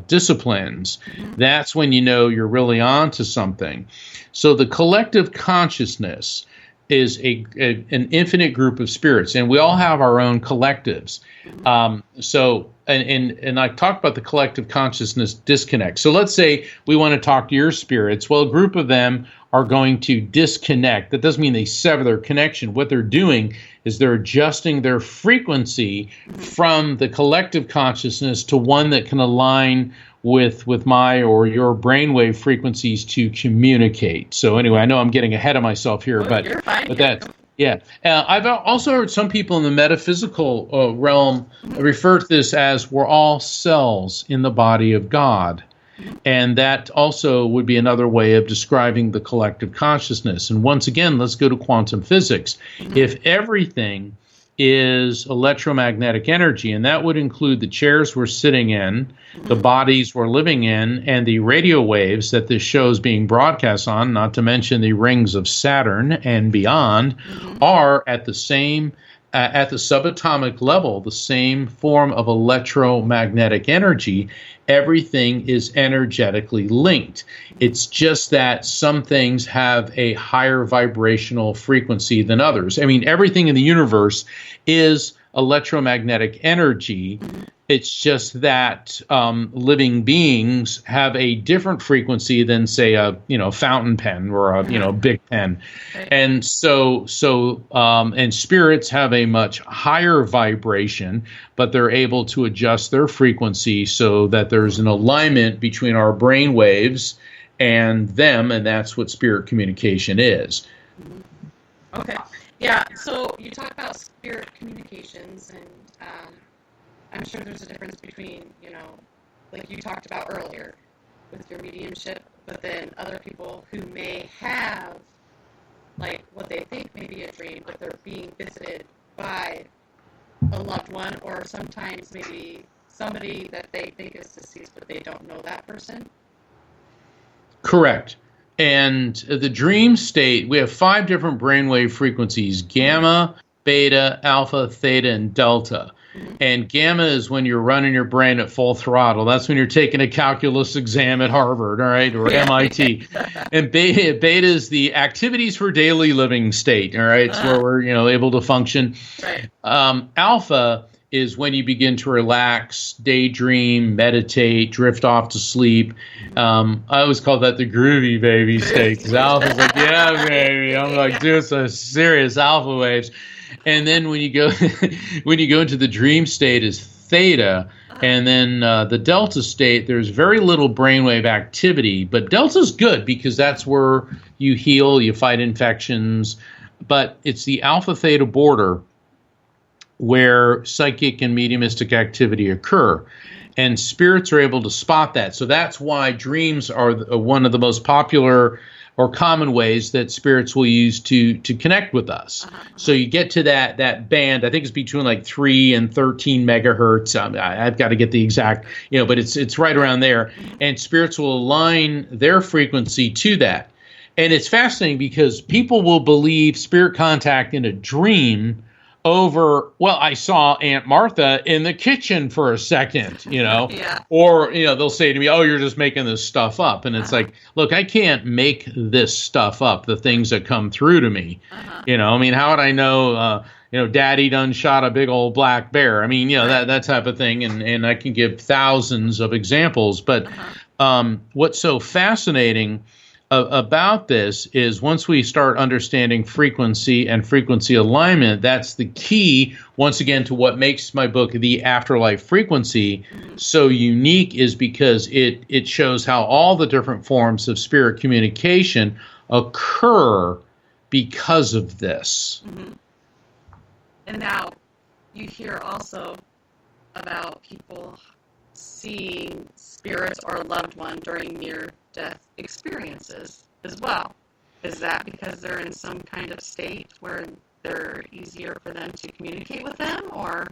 [SPEAKER 4] disciplines, that's when you know you're really on to something. So the collective consciousness is an infinite group of spirits, and we all have our own collectives. And I talked about the collective consciousness disconnect. So let's say we want to talk to your spirits. Well, a group of them are going to disconnect. That doesn't mean they sever their connection. What they're doing is they're adjusting their frequency from the collective consciousness to one that can align with my or your brainwave frequencies to communicate. So anyway, I know I'm getting ahead of myself here, but that's... Yeah. I've also heard some people in the metaphysical realm refer to this as we're all cells in the body of God. And that also would be another way of describing the collective consciousness. And once again, let's go to quantum physics. If everything is electromagnetic energy, and that would include the chairs we're sitting in, the bodies we're living in, and the radio waves that this show is being broadcast on, not to mention the rings of Saturn and beyond, are at the same, at the subatomic level, the same form of electromagnetic energy. Everything is energetically linked. It's just that some things have a higher vibrational frequency than others. I mean, everything in the universe is electromagnetic energy. It's just that living beings have a different frequency than, say, a fountain pen or a big pen, and so spirits have a much higher vibration, but they're able to adjust their frequency so that there's an alignment between our brain waves and them, and that's what spirit communication is.
[SPEAKER 2] Okay, yeah. So you talk about spirit communications and. I'm sure there's a difference between, like you talked about earlier with your mediumship, but then other people who may have, like, what they think may be a dream, but they're being visited by a loved one, or sometimes maybe somebody that they think is deceased, but they don't know that person.
[SPEAKER 4] Correct. And the dream state, we have 5 different brainwave frequencies: gamma, beta, alpha, theta, and delta. And gamma is when you're running your brain at full throttle. That's when you're taking a calculus exam at Harvard, all right, or MIT. And beta is the activities for daily living state, all right? It's where we're, able to function.
[SPEAKER 2] Right.
[SPEAKER 4] Alpha is when you begin to relax, daydream, meditate, drift off to sleep. I always call that the groovy baby state, because alpha's like, yeah, baby. I'm like, doing some serious alpha waves. And then when you go into the dream state is theta, and then the delta state, there's very little brainwave activity, but delta's good because that's where you heal, you fight infections, but it's the alpha theta border where psychic and mediumistic activity occur. And spirits are able to spot that. So that's why dreams are one of the most popular or common ways that spirits will use to connect with us. So you get to that band, I think it's between like 3 and 13 megahertz. I've got to get the exact, but it's right around there. And spirits will align their frequency to that. And it's fascinating because people will believe spirit contact in a dream over, well, I saw Aunt Martha in the kitchen for a second,
[SPEAKER 2] Yeah.
[SPEAKER 4] Or, they'll say to me, oh, you're just making this stuff up. And it's like, look, I can't make this stuff up, the things that come through to me. How would I know, Daddy done shot a big old black bear? That type of thing. And I can give thousands of examples. But what's so fascinating about this is once we start understanding frequency and frequency alignment, that's the key, once again, to what makes my book, The Afterlife Frequency, so unique, is because it shows how all the different forms of spirit communication occur because of this.
[SPEAKER 2] And now you hear also about people seeing spirits or a loved one during near-death experiences as well. Is that because they're in some kind of state where they're easier for them to communicate with them, or?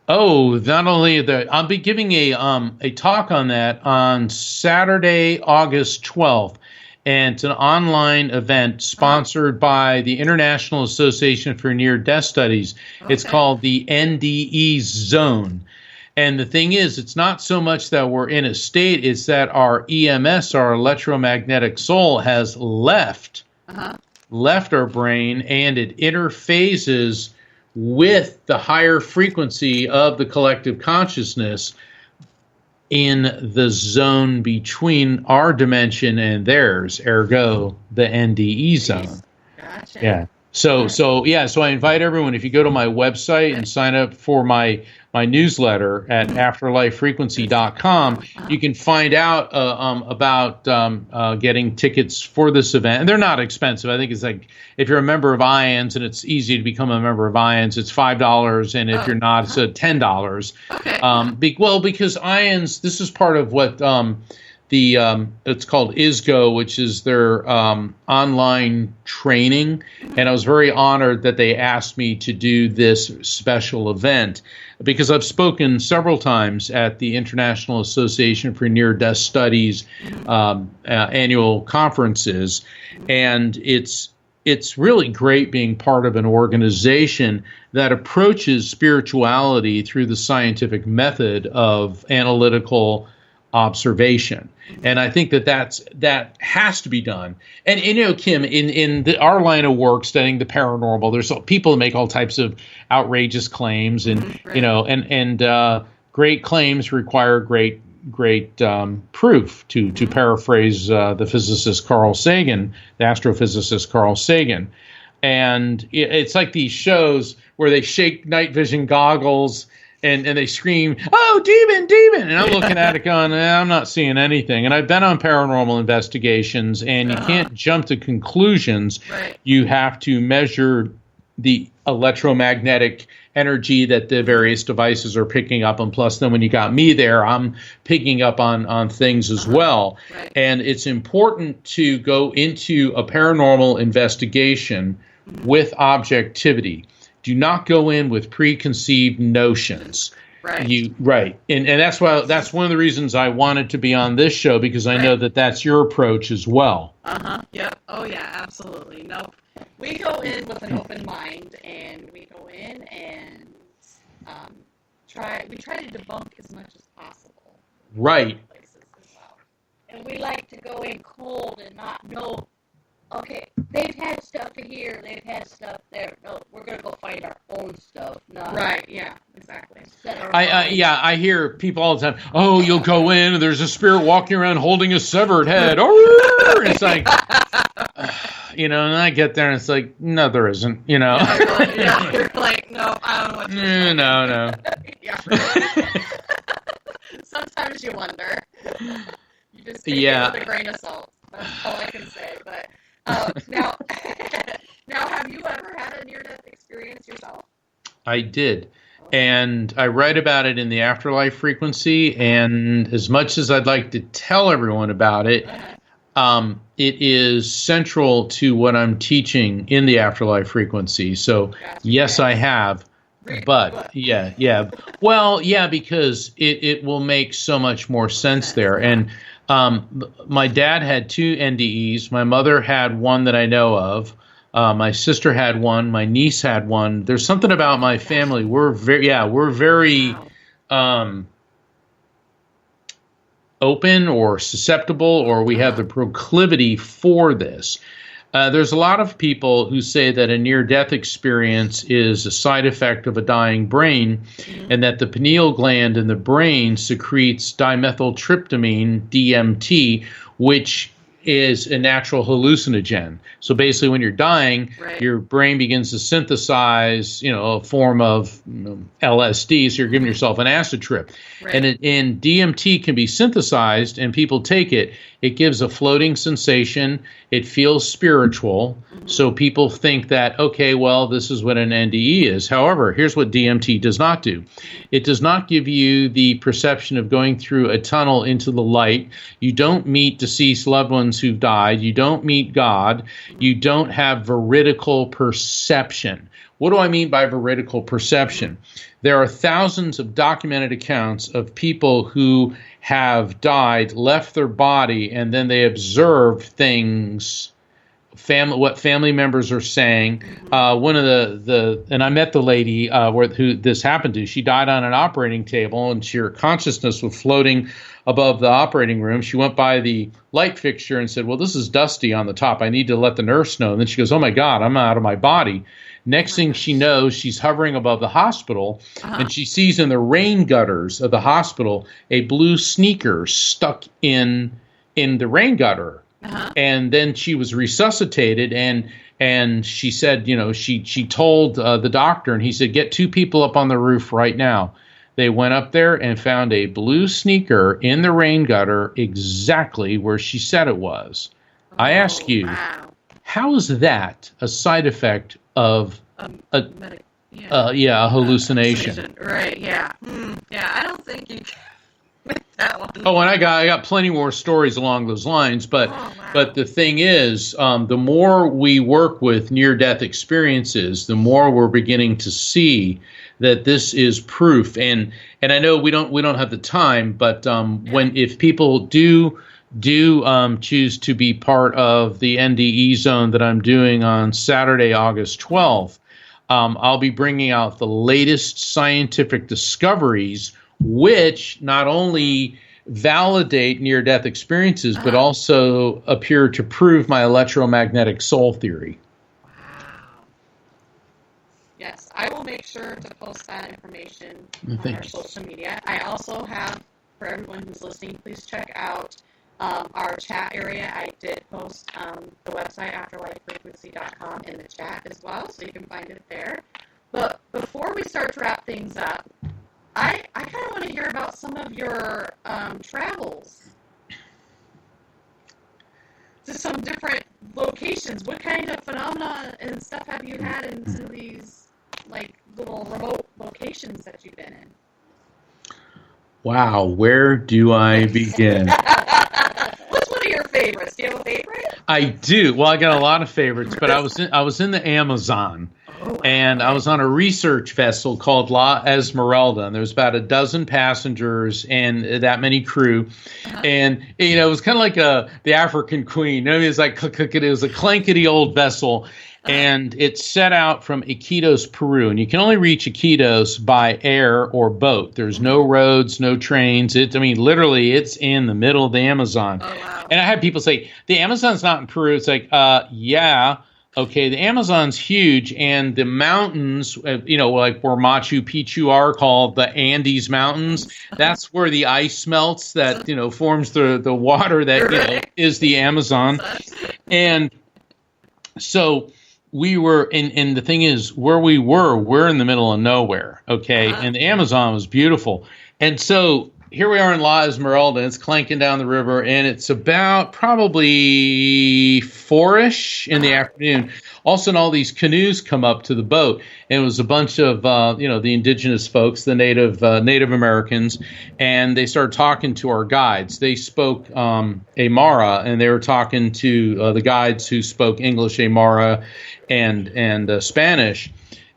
[SPEAKER 4] Oh, not only that, I'll be giving a talk on that on Saturday, August 12th. And it's an online event sponsored by the International Association for Near-Death Studies. Okay. It's called the NDE Zone. And the thing is, it's not so much that we're in a state, it's that our EMS, our electromagnetic soul, has left our brain, and it interfaces with the higher frequency of the collective consciousness in the zone between our dimension and theirs, ergo the NDE zone.
[SPEAKER 2] Gotcha.
[SPEAKER 4] Yeah. So I invite everyone, if you go to my website and sign up for my newsletter at afterlifefrequency.com, you can find out about getting tickets for this event. And they're not expensive. I think it's like, if you're a member of IONS, and it's easy to become a member of IONS, it's $5. And if you're not, it's $10. Okay. Because IONS, this is part of what it's called ISGO, which is their online training. And I was very honored that they asked me to do this special event, because I've spoken several times at the International Association for Near-Death Studies annual conferences. And it's really great being part of an organization that approaches spirituality through the scientific method of analytical observation. And I think that has to be done. And Kim, in our line of work, studying the paranormal, there's people that make all types of outrageous claims, and and great claims require great proof. To paraphrase the physicist Carl Sagan, the astrophysicist Carl Sagan. And it's like these shows where they shake night vision goggles and they scream, "Oh, demon, demon!" And I'm looking at it going, I'm not seeing anything. And I've been on paranormal investigations, and you can't jump to conclusions.
[SPEAKER 2] Right.
[SPEAKER 4] You have to measure the electromagnetic energy that the various devices are picking up. And plus, then when you got me there, I'm picking up on things as well.
[SPEAKER 2] Right.
[SPEAKER 4] And it's important to go into a paranormal investigation with objectivity. Do not go in with preconceived notions.
[SPEAKER 2] Right.
[SPEAKER 4] And that's one of the reasons I wanted to be on this show, because I know that that's your approach as well.
[SPEAKER 2] Yep. Oh yeah, absolutely. No, we go in with an open mind, and we go in and try to debunk as much as possible.
[SPEAKER 4] Right.
[SPEAKER 2] Places as well. And we like to go in cold and not know. Okay, they've had stuff here, they've had stuff there. No, we're gonna go find our own stuff. No. Right? Yeah, exactly.
[SPEAKER 4] I hear people all the time. Oh, you'll go in and there's a spirit walking around holding a severed head. Oh, it's like, and I get there and it's like, no, there isn't. You're
[SPEAKER 2] like, no, I don't know what you're
[SPEAKER 4] No.
[SPEAKER 2] Yeah. Sometimes you wonder. You just take it with a grain of salt. That's all I can say. But now, have you ever had a near-death experience yourself?
[SPEAKER 4] I did. And I write about it in the Afterlife Frequency. And as much as I'd like to tell everyone about it, it is central to what I'm teaching in the Afterlife Frequency. So, yes, I have. But, yeah. Well, yeah, because it will make so much more sense there. And my dad had 2 NDEs. My mother had one that I know of. My sister had one. My niece had one. There's something about my family. We're very open or susceptible, or we have the proclivity for this. There's a lot of people who say that a near-death experience is a side effect of a dying brain, and that the pineal gland in the brain secretes dimethyltryptamine, DMT, which is a natural hallucinogen. So basically, when you're dying, your brain begins to synthesize, a form of LSD. So you're giving yourself an acid trip. And DMT can be synthesized, and people take it. It gives a floating sensation. It feels spiritual. So people think that, okay, well, this is what an NDE is. However, here's what DMT does not do. It does not give you the perception of going through a tunnel into the light. You don't meet deceased loved ones who've died. You don't meet God. You don't have veridical perception. What do I mean by veridical perception? There are thousands of documented accounts of people who have died, left their body, and then they observe things, what family members are saying. One of and I met the lady who this happened to. She died on an operating table, and her consciousness was floating above the operating room. She went by the light fixture and said, well, this is dusty on the top. I need to let the nurse know. And then she goes, oh, my God, I'm out of my body. Next thing she knows, she's hovering above the hospital, and she sees in the rain gutters of the hospital a blue sneaker stuck in the rain gutter. And then she was resuscitated, and she said, she told the doctor, and he said, get 2 people up on the roof right now. They went up there and found a blue sneaker in the rain gutter exactly where she said it was. I ask you, how is that a side effect of a hallucination?
[SPEAKER 2] Right, yeah. Yeah, I don't think you can with that one.
[SPEAKER 4] Oh, and I got plenty more stories along those lines, but the thing is, the more we work with near-death experiences, the more we're beginning to see that this is proof. And I know we don't have the time, but if people do choose to be part of the NDE zone that I'm doing on Saturday, August 12th, I'll be bringing out the latest scientific discoveries, which not only validate near-death experiences, but also appear to prove my electromagnetic soul theory.
[SPEAKER 2] Wow. Yes, I will make sure to post that information on our social media. I also have, for everyone who's listening, please check out our chat area. I did post the website afterlifefrequency.com in the chat as well, so you can find it there. But before we start to wrap things up, I kind of want to hear about some of your travels to some different locations. What kind of phenomena and stuff have you had in some of these little remote locations that you've been in?
[SPEAKER 4] Wow, where do I begin?
[SPEAKER 2] What's one of your favorites? Do you have a favorite?
[SPEAKER 4] I do. Well, I got a lot of favorites, but I was in the Amazon, and I was on a research vessel called La Esmeralda, and there was about a dozen passengers and that many crew, and it was kind of like the African Queen. It was like it was a clankety old vessel, And it's set out from Iquitos, Peru. And you can only reach Iquitos by air or boat. There's no roads, no trains. Literally, it's in the middle of the Amazon.
[SPEAKER 2] Oh, wow.
[SPEAKER 4] And I had people say, the Amazon's not in Peru. It's like, yeah. Okay, the Amazon's huge, and the mountains, like where Machu Picchu are, called the Andes Mountains, that's where the ice melts that, forms the water that, is the Amazon. And so we were, and the thing is, we're in the middle of nowhere, okay? And the Amazon was beautiful. And so here we are in La Esmeralda, and it's clanking down the river, and it's about probably 4-ish in the afternoon. All of a sudden, all these canoes come up to the boat, and it was a bunch of, the indigenous folks, the Native Americans, and they started talking to our guides. They spoke Aymara, and they were talking to the guides who spoke English, Aymara, and Spanish.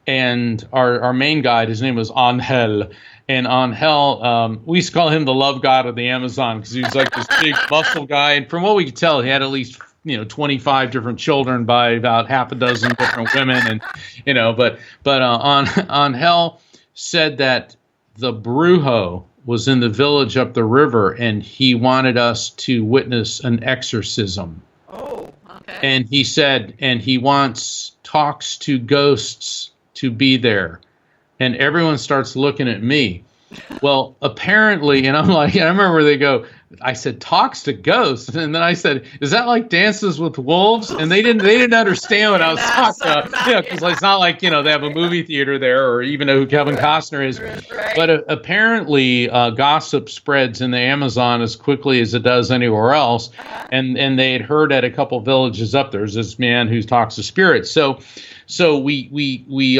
[SPEAKER 4] And our main guide, his name was Angel. And Angel, we used to call him the love god of the Amazon because he was like this big muscle guy. And from what we could tell, he had at least 25 different children by about half a dozen different women. And but Angel said that the Brujo was in the village up the river, and he wanted us to witness an exorcism.
[SPEAKER 2] Oh, okay.
[SPEAKER 4] And he said, and he talks to ghosts to be there. And everyone starts looking at me. Well, apparently, and I'm like, I remember they go, I said, talks to ghosts. And then I said, is that like Dances with Wolves? And they didn't understand what I was talking about. Because it's not like, they have a movie theater there or even know who Kevin Costner is.
[SPEAKER 2] Right.
[SPEAKER 4] But apparently gossip spreads in the Amazon as quickly as it does anywhere else. And they had heard at a couple villages up there's this man who talks to spirits. So we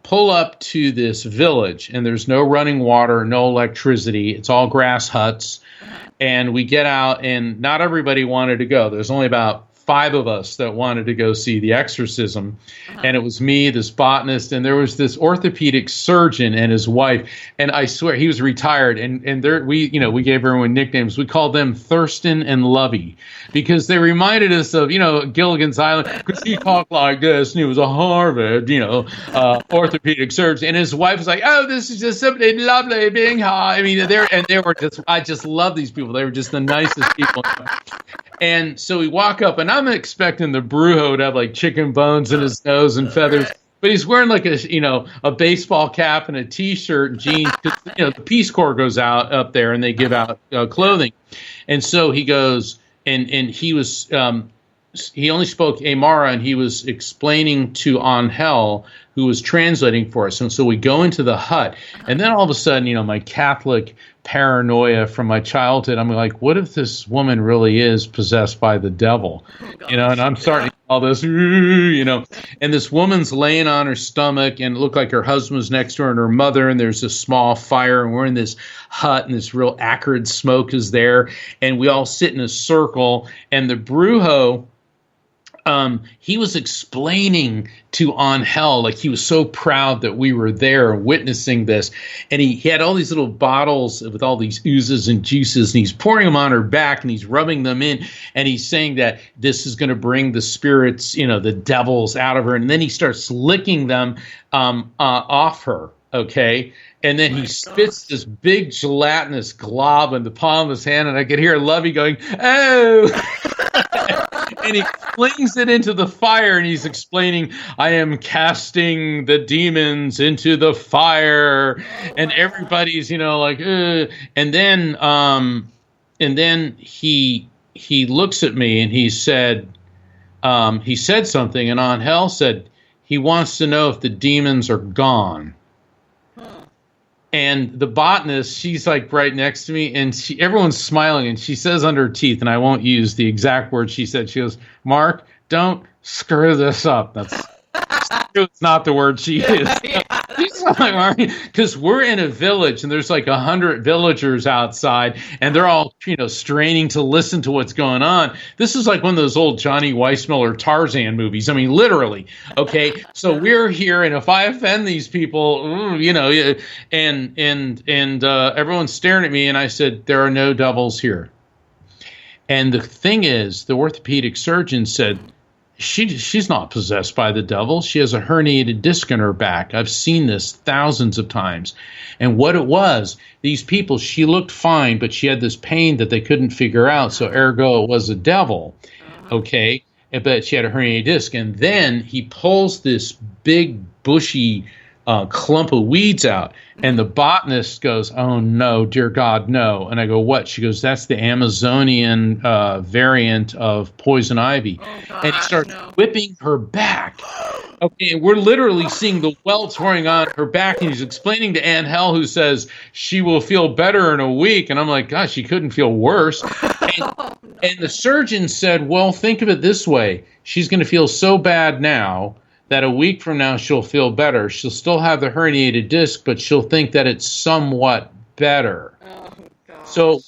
[SPEAKER 4] pull up to this village, and there's no running water, no electricity. It's all grass huts. And we get out, and not everybody wanted to go. There's only about 5 of us that wanted to go see the exorcism. And it was me, this botanist, and there was this orthopedic surgeon and his wife. And I swear he was retired. And we gave everyone nicknames. We called them Thurston and Lovey because they reminded us of, Gilligan's Island, because he talked like this, and he was a Harvard, orthopedic surgeon. And his wife was like, oh, this is just something lovely being high. I mean, I just love these people. They were just the nicest people. And so we walk up, and I'm expecting the Brujo to have like chicken bones in his nose and feathers, but he's wearing like a baseball cap and a T-shirt and jeans. The Peace Corps goes out up there and they give out clothing, and so he goes and he was he only spoke Aymara, and he was explaining to Angel, who was translating for us. And so we go into the hut, and then all of a sudden, my Catholic paranoia from my childhood, I'm like, what if this woman really is possessed by the devil? And I'm starting to all this, and this woman's laying on her stomach, and it looked like her husband was next to her and her mother, and there's this small fire, and we're in this hut, and this real acrid smoke is there, and we all sit in a circle, and the Brujo, he was explaining to Angel, like he was so proud that we were there witnessing this. And he had all these little bottles with all these oozes and juices, and he's pouring them on her back, and he's rubbing them in. And he's saying that this is going to bring the spirits, the devils out of her. And then he starts licking them off her. Okay. And then he spits this big gelatinous glob in the palm of his hand, and I could hear Lovey going, oh! And he flings it into the fire, and he's explaining, I am casting the demons into the fire. And everybody's, like, ugh. And then he looks at me, and he said something, and Angel said he wants to know if the demons are gone. And the botanist, she's like right next to me, and everyone's smiling, and she says under her teeth, and I won't use the exact words she said. She goes, Mark, don't screw this up. It's not the word she used. She's like, because we're in a village, and there's like 100 villagers outside, and they're all, straining to listen to what's going on. This is like one of those old Johnny Weissmuller Tarzan movies. I mean, literally. Okay, so we're here, and if I offend these people, and everyone's staring at me, and I said, there are no devils here. And the thing is, the orthopedic surgeon said, she's not possessed by the devil. She has a herniated disc in her back. I've seen this thousands of times. And what it was, these people, she looked fine, but she had this pain that they couldn't figure out. So ergo, it was a devil. Okay. But she had a herniated disc. And then he pulls this big, bushy clump of weeds out. And the botanist goes, "Oh, no, dear God, no." And I go, "What?" She goes, "That's the Amazonian variant of poison ivy."
[SPEAKER 2] Oh, God,
[SPEAKER 4] and he starts whipping her back. Okay, and we're literally seeing the welts pouring on her back. And he's explaining to Ann Hell, who says she will feel better in a week. And I'm like, gosh, she couldn't feel worse. And the surgeon said, well, think of it this way. She's going to feel so bad now that a week from now she'll feel better. She'll still have the herniated disc, but she'll think that it's somewhat better.
[SPEAKER 2] Oh, gosh.
[SPEAKER 4] So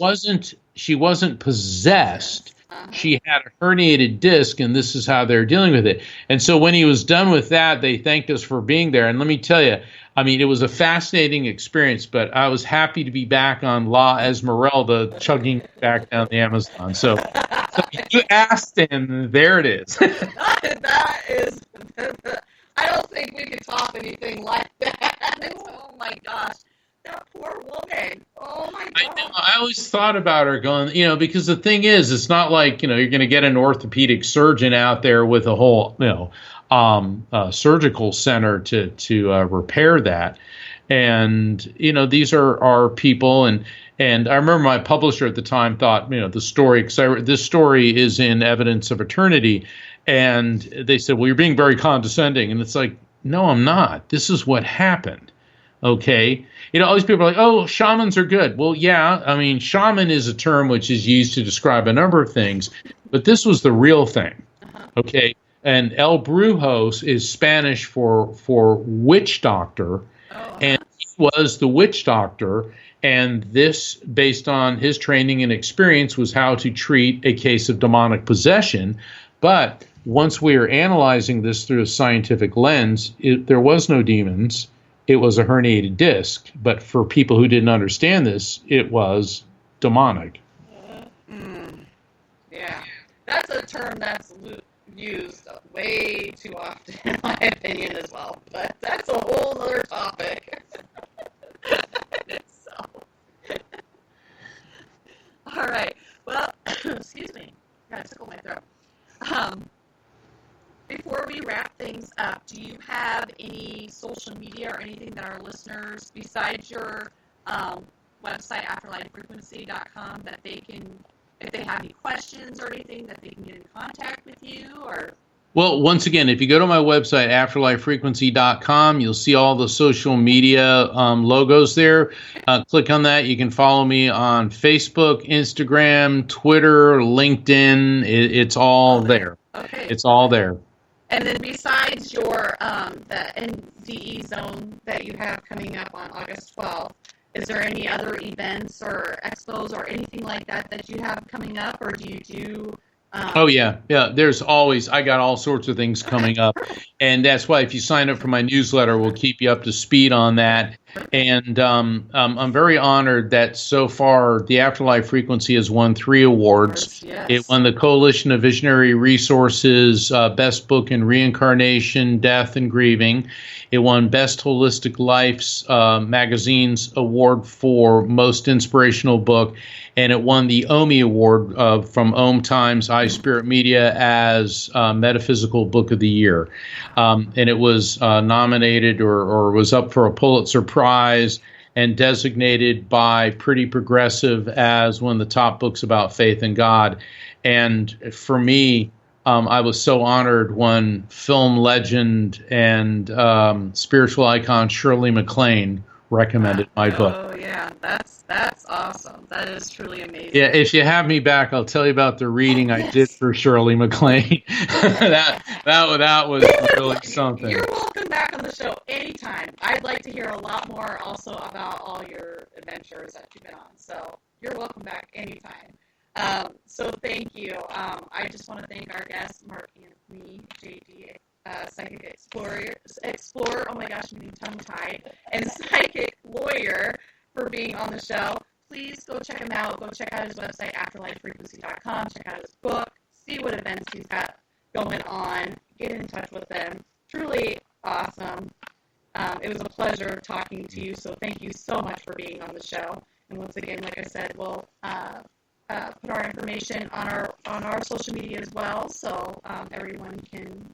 [SPEAKER 4] she wasn't possessed. She had a herniated disc, and this is how they're dealing with it. And so when he was done with that, they thanked us for being there. And let me tell you, I mean, it was a fascinating experience, but I was happy to be back on La Esmeralda, chugging back down the Amazon. So you asked, and there it is.
[SPEAKER 2] That is, I don't think we could top anything like that. Oh my gosh, that poor woman. Oh my
[SPEAKER 4] I
[SPEAKER 2] God.
[SPEAKER 4] know. I always thought about her going, because the thing is, it's not like, you're going to get an orthopedic surgeon out there with a whole, surgical center to repair that. And, these are people. And I remember my publisher at the time thought, the story, because this story is in Evidence of Eternity. And they said, well, you're being very condescending. And it's like, no, I'm not. This is what happened. Okay. All these people are like, oh, shamans are good. Well, yeah. I mean, shaman is a term which is used to describe a number of things, but this was the real thing. Okay. And El Brujos is Spanish for witch doctor. And he was the witch doctor. And this, based on his training and experience, was how to treat a case of demonic possession. But once we are analyzing this through a scientific lens, there was no demons. It was a herniated disc. But for people who didn't understand this, it was demonic.
[SPEAKER 2] Yeah. That's a term that's used way too often, in my opinion, as well. But that's a whole other topic. All right. Well, excuse me. Got to tickle my throat. Before we wrap things up, do you have any social media or anything that our listeners, besides your website, afterlifefrequency.com, that they can, if they have any questions or anything, that they can get in contact with you? Or
[SPEAKER 4] Well, once again, if you go to my website, afterlifefrequency.com, you'll see all the social media logos there. Click on that. You can follow me on Facebook, Instagram, Twitter, LinkedIn. It's all there.
[SPEAKER 2] Okay.
[SPEAKER 4] It's all there.
[SPEAKER 2] And then besides your the NDE zone that you have coming up on August 12th, is there any other events or expos or anything like that that you have coming up, or do you do?
[SPEAKER 4] Oh, yeah. There's always, I got all sorts of things coming up. And that's why if you sign up for my newsletter, we'll keep you up to speed on that. And I'm very honored that so far the Afterlife Frequency has won 3 awards.
[SPEAKER 2] Yes.
[SPEAKER 4] It won the Coalition of Visionary Resources Best Book in Reincarnation, Death, and Grieving. It won Best Holistic Life's Magazine's Award for Most Inspirational Book. And it won the OMI Award from Om Times iSpirit Media as Metaphysical Book of the Year. And it was nominated or was up for a Pulitzer Prize and designated by Pretty Progressive as one of the top books about faith in God. And for me, I was so honored when film legend and spiritual icon Shirley MacLaine recommended my book.
[SPEAKER 2] Oh yeah, that's awesome. That is truly amazing.
[SPEAKER 4] Yeah, if you have me back, I'll tell you about the reading I did for Shirley MacLaine. that was really something.
[SPEAKER 2] You're welcome back on the show anytime. I'd like to hear a lot more also about all your adventures that you've been on. So you're welcome back anytime. So thank you. I just want to thank our guest, Mark Anthony, JD, Psychic Explorer, oh my gosh, I'm getting tongue-tied, and Psychic Lawyer for being on the show. Please go check him out. Go check out his website, afterlifefrequency.com. Check out his book. See what events he's got going on, get in touch with them. Truly awesome. It was a pleasure talking to you, so thank you so much for being on the show. And once again, like I said, we'll put our information on our social media as well, so everyone can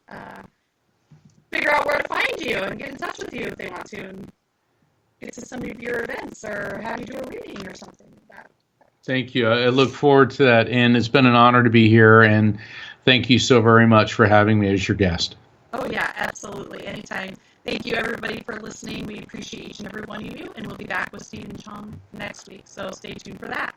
[SPEAKER 2] figure out where to find you and get in touch with you if they want to, and get to some of your events or have you do a reading or something like that.
[SPEAKER 4] Thank you. I look forward to that, and it's been an honor to be here, and thank you so very much for having me as your guest.
[SPEAKER 2] Oh, yeah, absolutely. Anytime. Thank you, everybody, for listening. We appreciate each and every one of you, and we'll be back with Steve and Chong next week, so stay tuned for that.